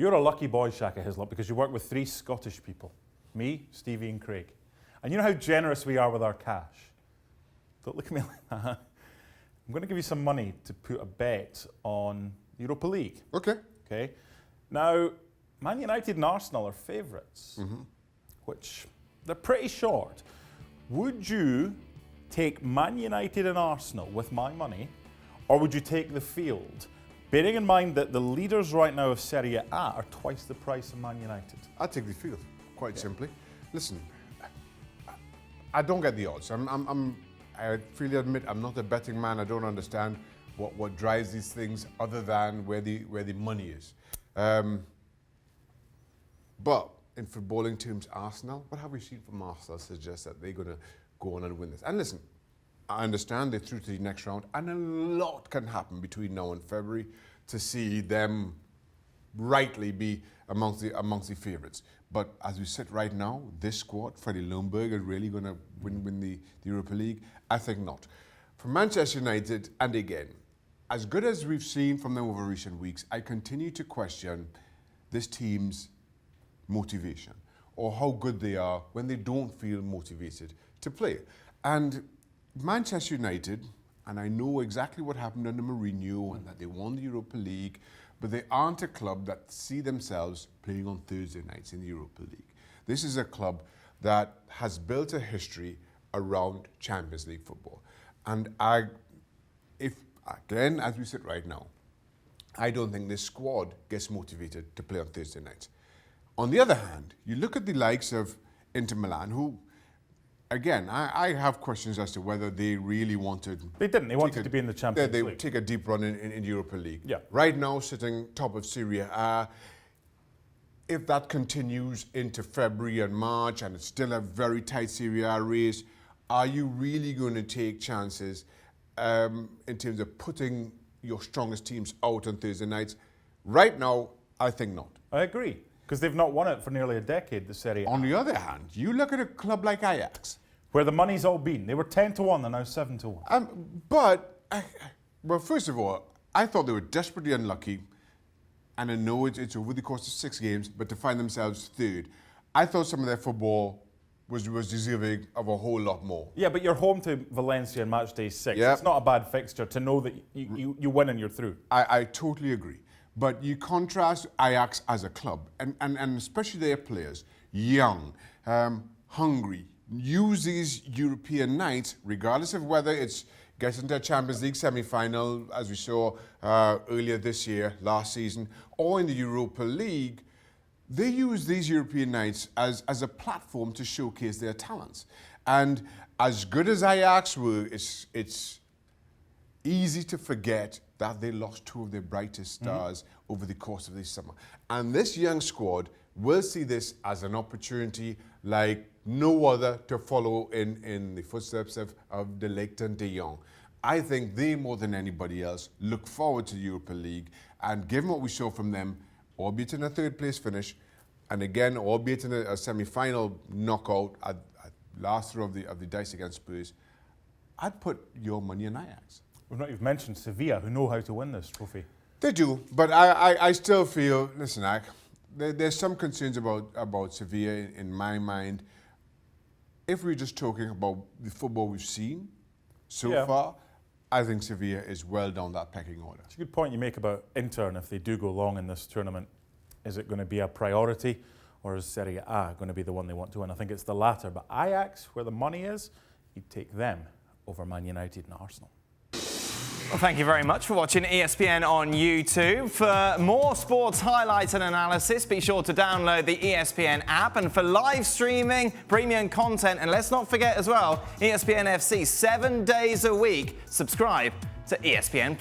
You're a lucky boy, Shaka Hislop, because you work with 3 Scottish people. Me, Stevie and Craig. And you know how generous we are with our cash. Don't look at me like that. I'm going to give you some money to put a bet on the Europa League. Okay. Okay. Now, Man United and Arsenal are favourites, which they're pretty short. Would you take Man United and Arsenal with my money, or would you take the field? Bearing in mind that the leaders right now of Serie A are twice the price of Man United. I'd take the field, quite simply. Listen, I don't get the odds. I freely admit I'm not a betting man. I don't understand what drives these things other than where the money is. But in footballing terms, Arsenal, what have we seen from Arsenal suggests that they're going to go on and win this. And listen, I understand they're through to the next round, and a lot can happen between now and February to see them rightly be amongst the favourites. But as we sit right now, this squad, Freddie Ljungberg, is really going to win the Europa League? I think not. For Manchester United, and again, as good as we've seen from them over recent weeks, I continue to question this team's motivation, or how good they are when they don't feel motivated to play. And Manchester United, and I know exactly what happened under Mourinho and that they won the Europa League, but they aren't a club that see themselves playing on Thursday nights in the Europa League. This is a club that has built a history around Champions League football. And if again, as we sit right now, I don't think this squad gets motivated to play on Thursday nights. On the other hand, you look at the likes of Inter Milan, who, again, I have questions as to whether they really wanted... They didn't. They wanted to be in the Champions League. They take a deep run in the Europa League. Yeah. Right now, sitting top of Serie A. If that continues into February and March, and it's still a very tight Serie A race, are you really going to take chances in terms of putting your strongest teams out on Thursday nights? Right now, I think not. I agree. Because they've not won it for nearly a decade, the Serie A. On the other hand, you look at a club like Ajax, where the money's all been. They were 10-1, they're now 7-1. Well, first of all, I thought they were desperately unlucky, and I know it's over the course of 6 games, but to find themselves third, I thought some of their football was deserving of a whole lot more. Yeah, but you're home to Valencia on match day 6. Yep. It's not a bad fixture to know that you win and you're through. I totally agree. But you contrast Ajax as a club, and especially their players, young, hungry, use these European nights, regardless of whether it's getting to a Champions League semi-final, as we saw earlier this year, last season, or in the Europa League. They use these European nights as a platform to showcase their talents. And as good as Ajax were, it's easy to forget that they lost 2 of their brightest stars over the course of this summer. And this young squad will see this as an opportunity like no other to follow in the footsteps of De Ligt and De Jong. I think they, more than anybody else, look forward to the Europa League. And given what we saw from them, albeit in a 3rd place finish, and again, albeit in a semi-final knockout at last throw of the dice against Spurs, I'd put your money on Ajax. We've not even mentioned Sevilla, who know how to win this trophy. They do, but I still feel, listen, there's some concerns about Sevilla in my mind. If we're just talking about the football we've seen so far, I think Sevilla is well down that pecking order. It's a good point you make about Inter, and if they do go long in this tournament, is it going to be a priority, or is Serie A going to be the one they want to win? I think it's the latter, but Ajax, where the money is, you'd take them over Man United and Arsenal. Well, thank you very much for watching ESPN on YouTube. For more sports highlights and analysis, be sure to download the ESPN app. And for live streaming, premium content, and let's not forget as well, ESPN FC 7 days a week. Subscribe to ESPN+.